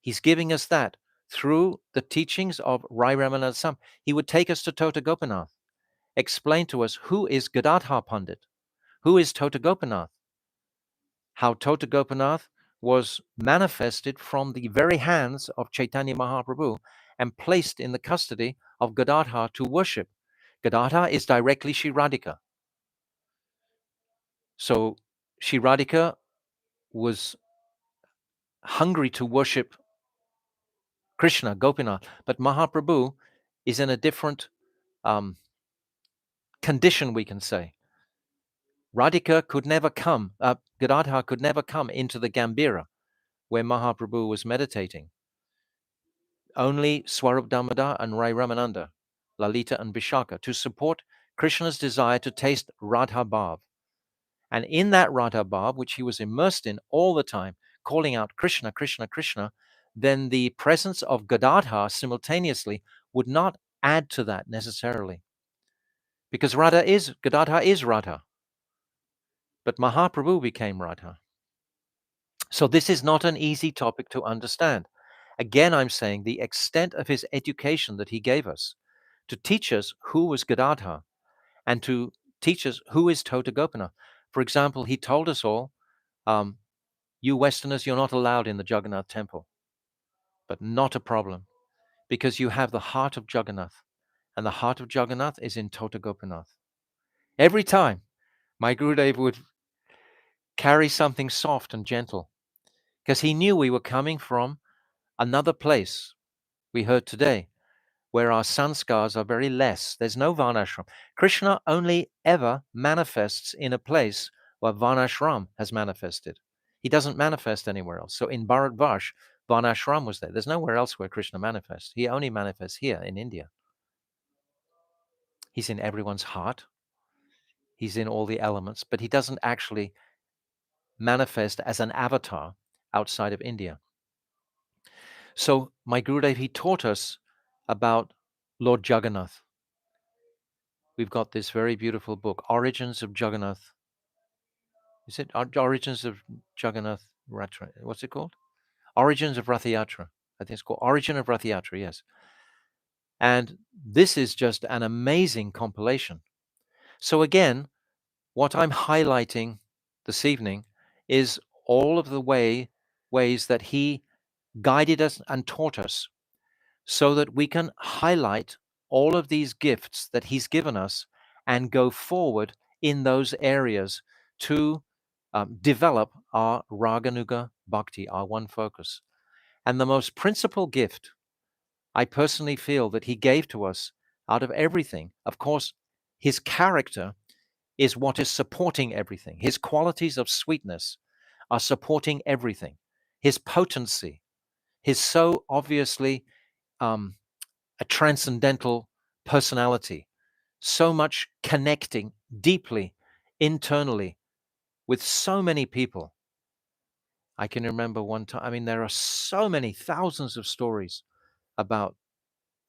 He's giving us that through the teachings of Rai Ramananda Sam. He would take us to Tota Gopinath, explain to us who is Gadadhar Pandit, who is Tota Gopinath, how Tota Gopinath was manifested from the very hands of Chaitanya Mahaprabhu and placed in the custody of Gadadhar to worship. Gadadhar is directly Sri Radhika. So Sri Radhika was hungry to worship Krishna, Gopinath, but Mahaprabhu is in a different condition, we can say. Radhika could never come, Gadadhar could never come into the Gambhira where Mahaprabhu was meditating. Only Swarup Damodar and Rai Ramananda, Lalita and Vishaka, to support Krishna's desire to taste Radha Bhav. And in that Radha Bhav, which he was immersed in all the time, calling out Krishna, Krishna, Krishna, then the presence of Gadadhar simultaneously would not add to that necessarily. Because Gadadhar is Radha. But Mahaprabhu became Radha. So this is not an easy topic to understand. Again, I'm saying the extent of his education that he gave us to teach us who was Gadadhar and to teach us who is Tota Gopinath. For example, he told us all, you Westerners, you're not allowed in the Jagannath temple. But not a problem, because you have the heart of Jagannath, and the heart of Jagannath is in Tota Gopinath. Every time my Gurudev would carry something soft and gentle, because he knew we were coming from another place. We heard today, where our sanskars are very less. There's no varnashram. Krishna only ever manifests in a place where varnashram has manifested. He doesn't manifest anywhere else. So in Bharatvash, varnashram was there. There's nowhere else where Krishna manifests. He only manifests here in India. He's in everyone's heart. He's in all the elements, but he doesn't actually manifest as an avatar outside of India. So my Gurudev, he taught us about Lord Jagannath. We've got this very beautiful book, Origins of Jagannath. Is it Origins of Jagannath Ratra? What's it called? Origins of Rath Yatra. I think it's called Origin of Rath Yatra, yes. And this is just an amazing compilation. So again, what I'm highlighting this evening is all of the ways that he guided us and taught us, so that we can highlight all of these gifts that he's given us and go forward in those areas to develop our raganuga bhakti, our one focus. And the most principal gift I personally feel that he gave to us out of everything, of course, his character is what is supporting everything. His qualities of sweetness are supporting everything. his potency, his so obviously a transcendental personality, so much connecting deeply, internally, with so many people. I can remember one time, I mean, there are so many thousands of stories about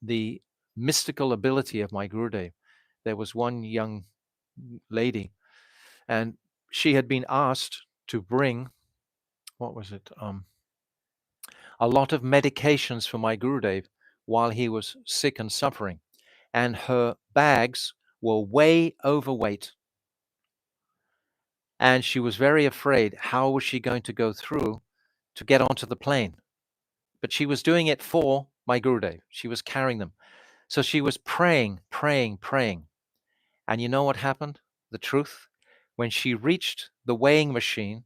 the mystical ability of my Gurudev. There was one young lady, and she had been asked to bring, what was it? A lot of medications for my Gurudev while he was sick and suffering. And her bags were way overweight. And she was very afraid, how was she going to go through to get onto the plane? But she was doing it for my Gurudev. She was carrying them. So she was praying, praying, praying. And you know what happened? The truth? When she reached the weighing machine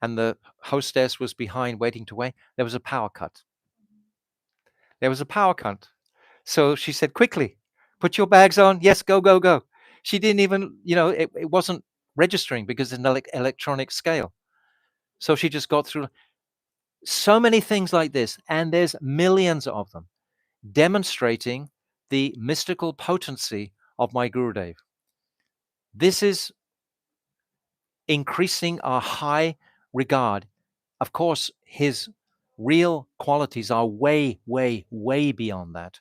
and the hostess was behind waiting to weigh, there was a power cut. There was a power cut. So she said, quickly, put your bags on. Yes, go, go, go. She didn't even, it wasn't registering because it's an electronic scale. So she just got through so many things like this. And there's millions of them demonstrating the mystical potency of my Gurudev. This is increasing our high regard. Of course, his real qualities are way, way, way beyond that,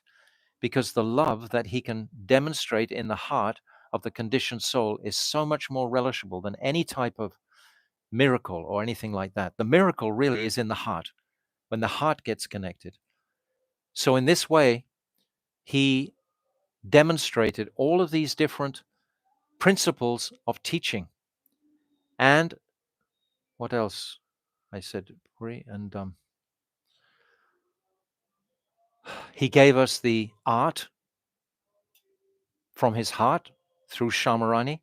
because the love that he can demonstrate in the heart of the conditioned soul is so much more relishable than any type of miracle or anything like that. The miracle really is in the heart, when the heart gets connected. So in this way, he demonstrated all of these different principles of teaching. And what else? I said, and he gave us the art from his heart through Shamarani.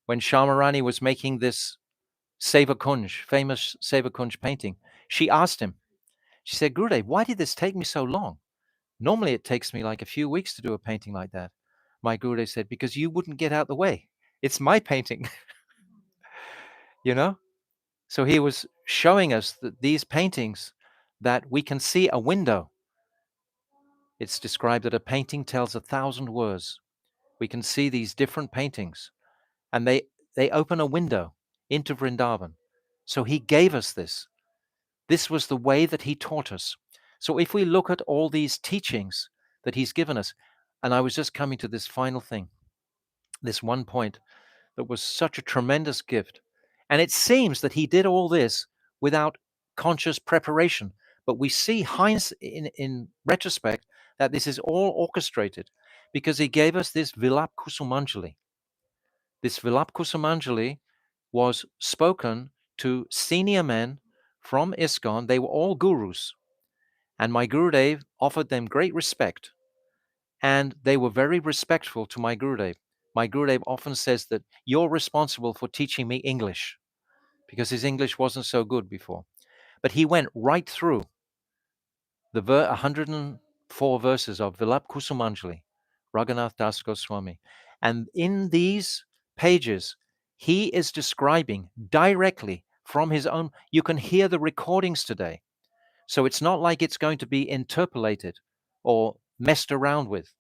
When Shamarani was making this Seva Kunj, famous Seva Kunj painting, she asked him, she said, Gurudev, why did this take me so long? Normally it takes me like a few weeks to do a painting like that. My Gurudev said, because you wouldn't get out the way. It's my painting, you know? So he was showing us that these paintings, that we can see a window. It's described that a painting tells 1,000 words. We can see these different paintings, and they open a window into Vrindavan. So he gave us this. This was the way that he taught us. So if we look at all these teachings that he's given us, and I was just coming to this final thing, this one point that was such a tremendous gift. And it seems that he did all this without conscious preparation. But we see in retrospect that this is all orchestrated, because he gave us this Vapa Kusumanjali. This Vapa Kusumanjali was spoken to senior men from ISKCON. They were all gurus. And my Gurudev offered them great respect. And they were very respectful to my Gurudev. My Gurudev often says that you're responsible for teaching me English, because his English wasn't so good before. But he went right through the 104 verses of Vapa Kusumanjali, Raghunath Das Goswami. And in these pages, he is describing directly from his own. You can hear the recordings today. So it's not like it's going to be interpolated or messed around with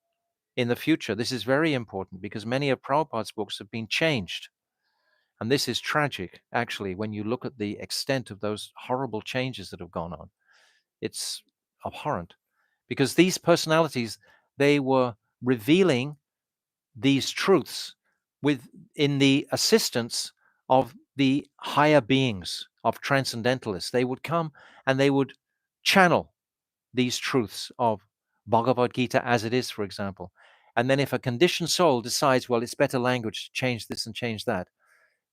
in the future. This is very important, because many of Prabhupada's books have been changed. And this is tragic, actually, when you look at the extent of those horrible changes that have gone on. It's abhorrent, because these personalities, they were revealing these truths in the assistance of the higher beings, of transcendentalists. They would come and they would channel these truths of Bhagavad Gita as it is, for example. And then if a conditioned soul decides, well, it's better language to change this and change that,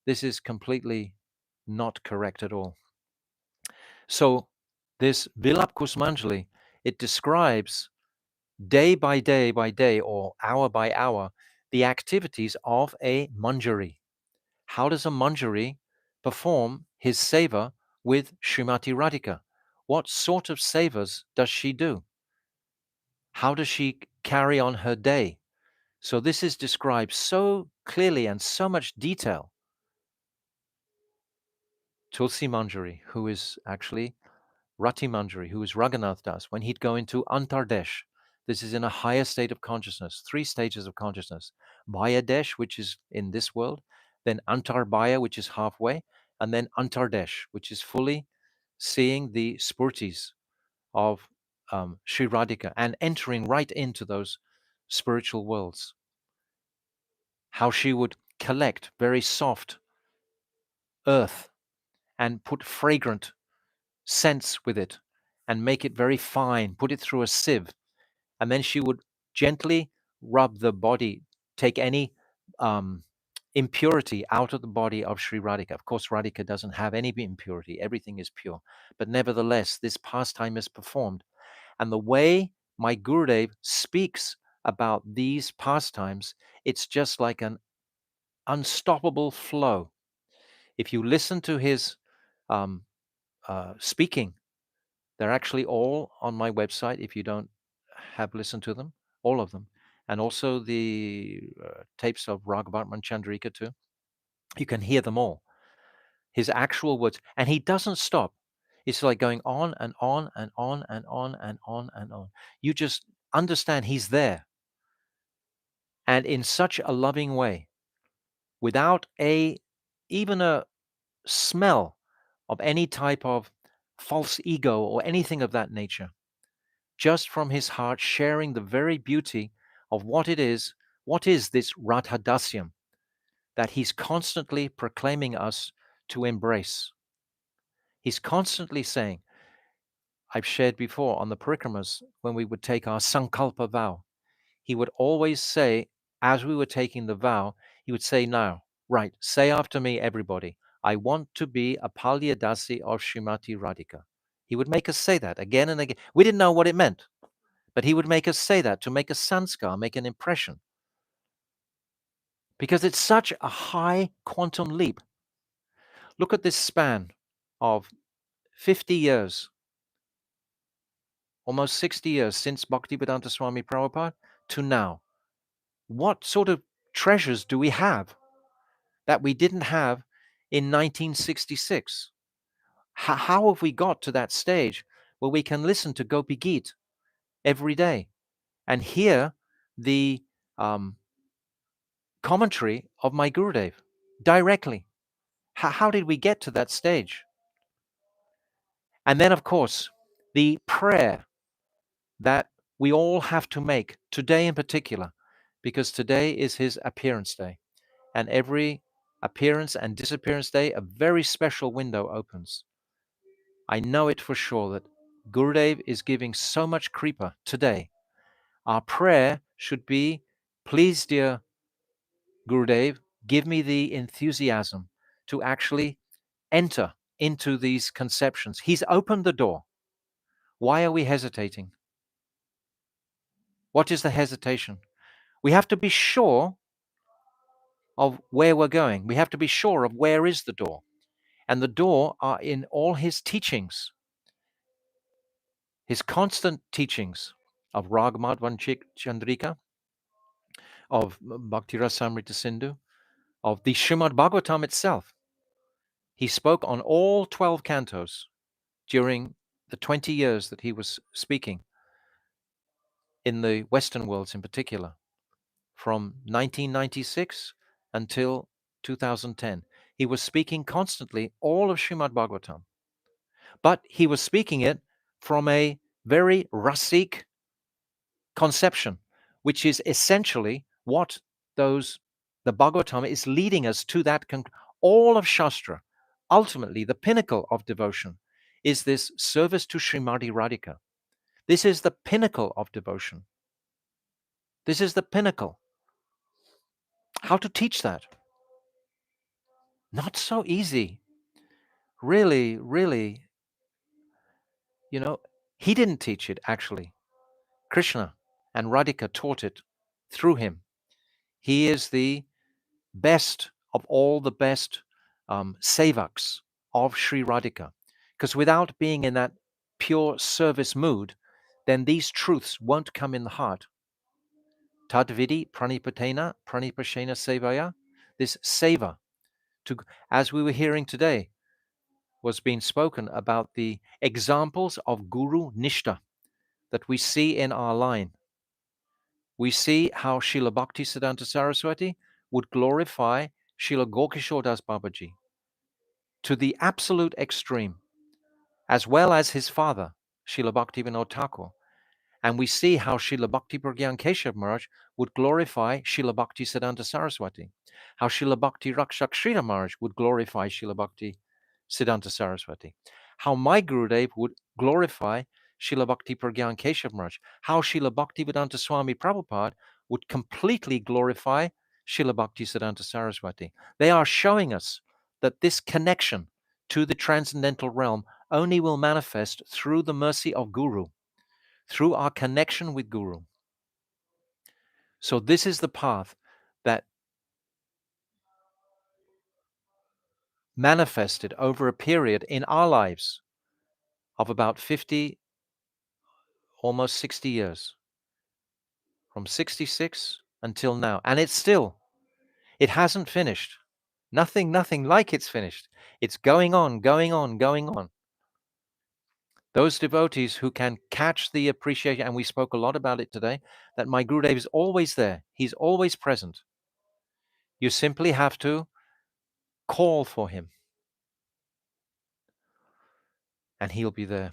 this is completely not correct at all. So this Vapa Kusumanjali, it describes day by day by day, or hour by hour, the activities of a manjari. How does a manjari perform his seva with Srimati Radhika? What sort of sevas does she do? How does she carry on her day? So this is described so clearly and so much detail. Tulsi Manjari, who is actually Rati Manjari, who is Raghunath Das, when he'd go into Antardesh, this is in a higher state of consciousness, 3 stages of consciousness. Bayadesh, which is in this world, then Antarbaya, which is halfway, and then Antardesh, which is fully seeing the spurtis of Sri Radhika and entering right into those spiritual worlds. How she would collect very soft earth and put fragrant scents with it and make it very fine, put it through a sieve, and then she would gently rub the body, take any impurity out of the body of Sri Radhika. Of course, Radhika doesn't have any impurity, everything is pure. But nevertheless, this pastime is performed. And the way my Gurudev speaks about these pastimes, it's just like an unstoppable flow. If you listen to his speaking, they're actually all on my website if you don't have listened to them, all of them. And also the tapes of Raghavartman Chandrika too. You can hear them all. His actual words. And he doesn't stop. It's like going on and on and on and on and on and on. You just understand he's there. And in such a loving way, without even a smell of any type of false ego or anything of that nature. Just from his heart, sharing the very beauty of what it is. What is this Radhadasyam that he's constantly proclaiming us to embrace? He's constantly saying, I've shared before on the parikramas, when we would take our sankalpa vow, he would always say, as we were taking the vow, he would say, now, right, say after me, everybody, I want to be a Palyadasi of Srimati Radhika. He would make us say that again and again. We didn't know what it meant. But he would make us say that to make a sanskar, make an impression. Because it's such a high quantum leap. Look at this span of 50 years, almost 60 years since Bhaktivedanta Swami Prabhupada to now. What sort of treasures do we have that we didn't have in 1966? How have we got to that stage where we can listen to Gopi Geet every day and hear the commentary of my Gurudev directly? How did we get to that stage? And then, of course, the prayer that we all have to make today in particular, because today is his appearance day. And every appearance and disappearance day, a very special window opens. I know it for sure that Gurudev is giving so much kripa today. Our prayer should be, please, dear Gurudev, give me the enthusiasm to actually enter into these conceptions. He's opened the door. Why are we hesitating? What is the hesitation? We have to be sure of where we're going. We have to be sure of where is the door. And the door are in all his teachings, his constant teachings of Ragmadvan Chandrika, of Bhakti Rasamrita Sindhu, of the Srimad Bhagavatam itself. He spoke on all 12 cantos during the 20 years that he was speaking in the Western worlds in particular, from 1996 until 2010. He was speaking constantly all of Srimad Bhagavatam, but he was speaking it from a very rasik conception, which is essentially what the Bhagavatam is leading us to that. All of Shastra, ultimately the pinnacle of devotion, is this service to Srimati Radhika. This is the pinnacle of devotion. This is the pinnacle. How to teach that? Not so easy. Really, really, he didn't teach it actually. Krishna and Radhika taught it through him. He is the best of all the best sevaks of Sri Radhika. Because without being in that pure service mood, then these truths won't come in the heart. Tadvidi pranipatena pranipashena sevaya. This seva, as we were hearing today, was being spoken about the examples of Guru Nishta that we see in our line. We see how Srila Bhaktisiddhanta Saraswati would glorify Srila Gokishore Das Babaji to the absolute extreme, as well as his father, Srila Bhaktivinoda Thakur. And we see how Srila Bhakti Pragyan Keshav Maharaj would glorify Srila Bhaktisiddhanta Saraswati, how Srila Bhakti Rakshak Sridhar Maharaj would glorify Srila Bhakti Siddhanta Saraswati, how my Gurudev would glorify Srila Bhakti Pragyan Keshav Maharaj, how Srila Bhaktivedanta Swami Prabhupada would completely glorify Srila Bhakti Siddhanta Saraswati. They are showing us that this connection to the transcendental realm only will manifest through the mercy of Guru, through our connection with Guru. So this is the path that manifested over a period in our lives of about 50, almost 60 years, from 66 until now. And it hasn't finished. Nothing like it's finished. It's going on, going on, going on. Those devotees who can catch the appreciation, and we spoke a lot about it today, that my Gurudev is always there. He's always present. You simply have to call for him, and he'll be there.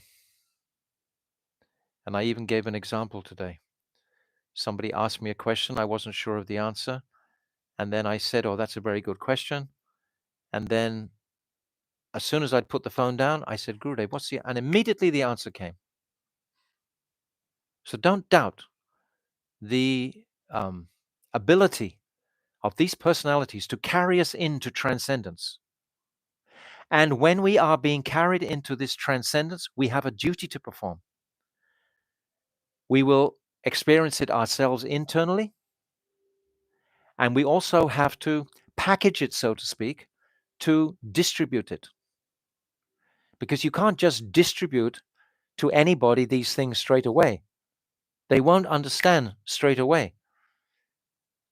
And I even gave an example today. Somebody asked me a question. I wasn't sure of the answer. And then I said, oh, that's a very good question. And then as soon as I'd put the phone down, I said, Gurudev, what's the... And immediately the answer came. So don't doubt the ability of these personalities to carry us into transcendence. And when we are being carried into this transcendence, we have a duty to perform. We will experience it ourselves internally, and we also have to package it, so to speak, to distribute it. Because you can't just distribute to anybody these things straight away. They won't understand straight away.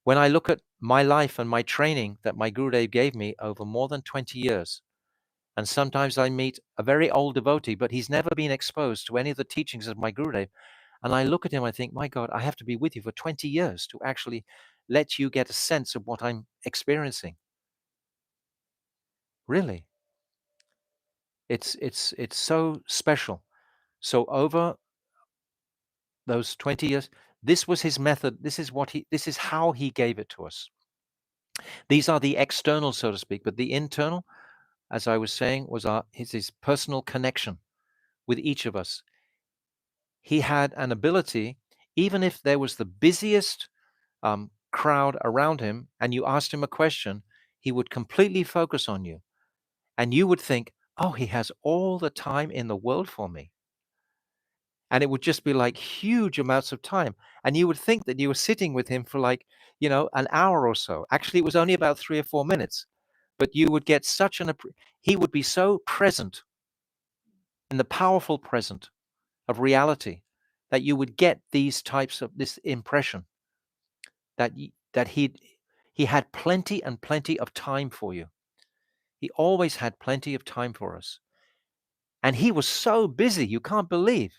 When I look at my life and my training that my Gurudev gave me over more than 20 years, and sometimes I meet a very old devotee, but he's never been exposed to any of the teachings of my Gurudev, and I look at him, I think, my God, I have to be with you for 20 years to actually let you get a sense of what I'm experiencing. Really. It's so special. So over those 20 years, this was his method. This is how he gave it to us. These are the external, so to speak, but the internal, as I was saying, was his personal connection with each of us. He had an ability, even if there was the busiest crowd around him and you asked him a question, he would completely focus on you. And you would think, oh, he has all the time in the world for me. And it would just be like huge amounts of time. And you would think that you were sitting with him for like, an hour or so. Actually, it was only about 3 or 4 minutes. But you would get he would be so present in the powerful present of reality that you would get these types of this impression that he had plenty and plenty of time for you. He always had plenty of time for us. And he was so busy, you can't believe.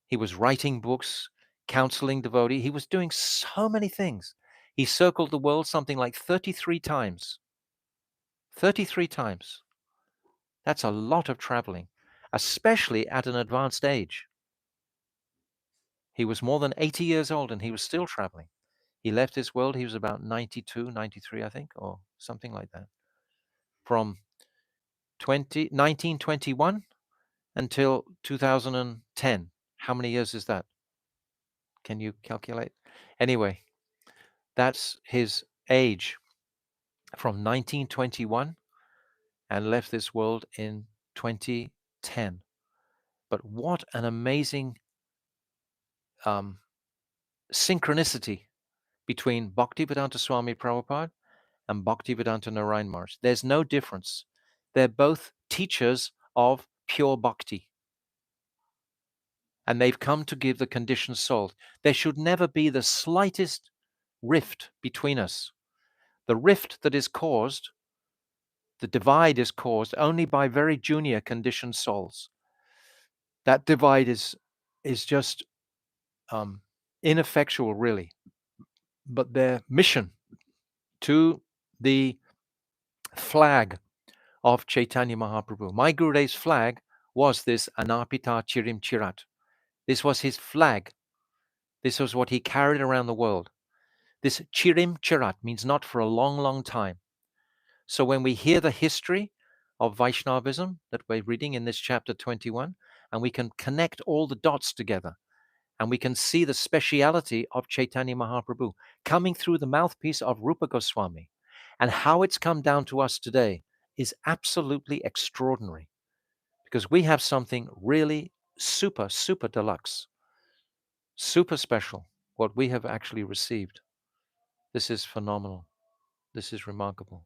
He was writing books, counseling devotee. He was doing so many things. He circled the world something like 33 times. 33 times. That's a lot of traveling, especially at an advanced age. He was more than 80 years old and he was still traveling. He left this world, he was about 92, 93, I think, or something like that. From 1921 until 2010. How many years is that? Can you calculate? Anyway, that's his age from 1921 and left this world in 2010. But what an amazing synchronicity between Bhaktivedanta Swami Prabhupada and Bhaktivedanta Narayana Maharaj. There's no difference. They're both teachers of pure bhakti. And they've come to give the conditioned soul. There should never be the slightest rift between us. The rift that is caused, The divide is caused only by very junior conditioned souls. That divide is just ineffectual, really. But their mission to the flag of Chaitanya Mahaprabhu. My Gurudev's flag was this Anapita Chirim Chirat. This was his flag. This was what he carried around the world. This Chirim Chirat means not for a long, long time. So when we hear the history of Vaishnavism that we're reading in this chapter 21, and we can connect all the dots together, and we can see the speciality of Chaitanya Mahaprabhu coming through the mouthpiece of Rupa Goswami, and how it's come down to us today is absolutely extraordinary, because we have something really super, super deluxe, super special, what we have actually received. This is phenomenal. This is remarkable.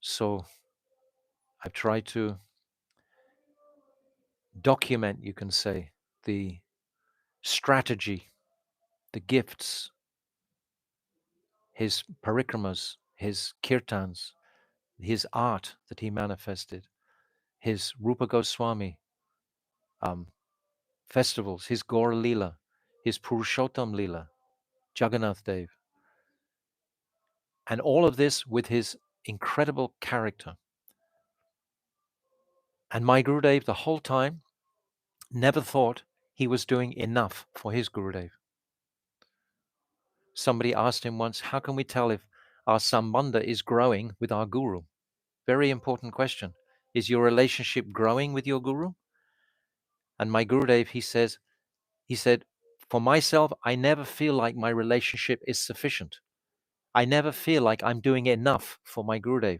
So I've tried to document, you can say, the strategy, the gifts, his parikramas, his kirtans, his art that he manifested, his Rupa Goswami festivals, his Gaura Leela, his Purushottam Leela, Jagannath Dev, and all of this with his incredible character. And my Gurudev, the whole time, never thought he was doing enough for his Gurudev. Somebody asked him once, how can we tell if our sambandha is growing with our Guru? Very important question. Is your relationship growing with your Guru? And my Gurudev, he said, for myself, I never feel like my relationship is sufficient. I never feel like I'm doing enough for my Gurudev.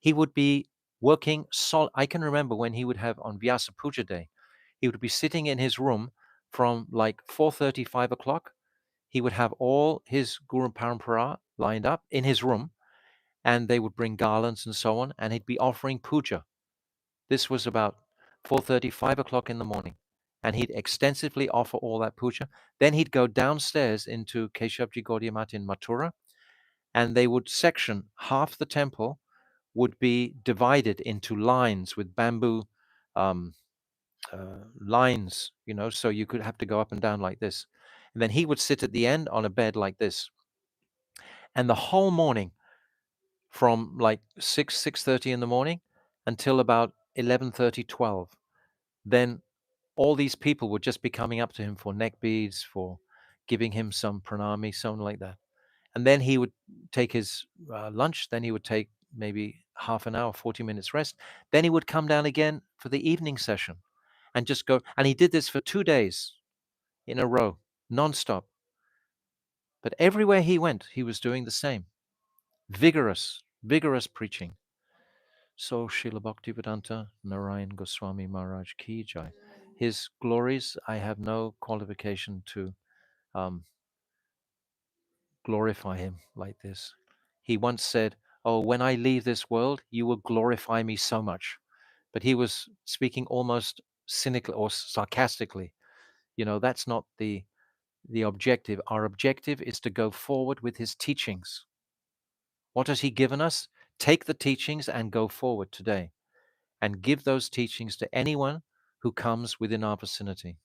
He would be working I can remember when he would have on Vyasa Puja Day, he would be sitting in his room from like 4:30, 5 o'clock. He would have all his Guru Parampara lined up in his room, and they would bring garlands and so on, and he'd be offering puja. This was about 4:30, 5 o'clock in the morning. And he'd extensively offer all that puja. Then he'd go downstairs into Keshavji Gaudiya Math in Mathura, and they would section half the temple would be divided into lines with bamboo um, lines, so you could have to go up and down like this. And then he would sit at the end on a bed like this. And the whole morning, from like 6:30 in the morning until about 11:30, 12, then all these people would just be coming up to him for neck beads, for giving him some pranami, something like that. And then he would take his lunch. Then he would take maybe half an hour, 40 minutes rest. Then he would come down again for the evening session and just go. And he did this for 2 days in a row, nonstop. But everywhere he went, he was doing the same. Vigorous, vigorous preaching. So Srila Bhaktivedanta Narayana Goswami Maharaj Ki Jai. His glories, I have no qualification to um, glorify him like this. He once said, oh, when I leave this world, you will glorify me so much. But he was speaking almost cynically or sarcastically. That's not the objective. Our objective is to go forward with his teachings. What has he given us? Take the teachings and go forward today, and give those teachings to anyone who comes within our vicinity.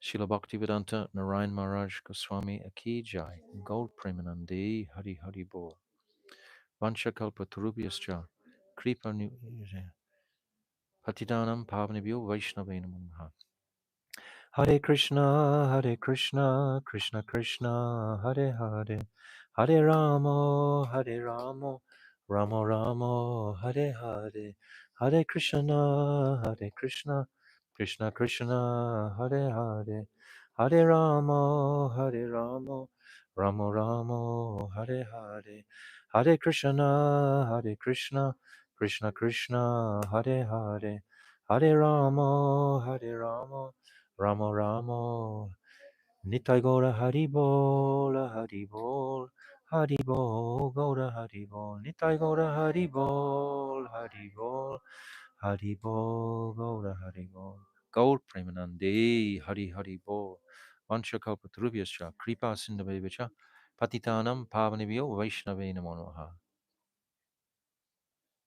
Srila Bhaktivedanta Narayana Maharaj Goswami Aki Jai. Gold Premanandi Hari Hari Bol. Vanchakalpa Turubhyascha Kripa Patidanam Pavanibhyo Vaishnavenam. Hare Krishna, Krishna Krishna, Hare Hare, Hare Ramo, Ramo Ramo, Hare Hare, Hare Krishna, Krishna Krishna, Hare Hare, Hare Ramo, Ramo Ramo, Hare Hare, Hare Krishna, Krishna Krishna, Hare Hare, Hare Ramo, Ramo Ramo, Nitai Gora Haribola Haribol, Haribol, Gora Haribol, Nitai Gora Haribol, Haribol, Haribol, Gora Haribol. Gold Premanandi, Hari Haribol, Vanchakalpa Trubhyascha, Kripa Sindhavevicha, Patitanam Pavanibhyo Vaishnave Namo Namaha.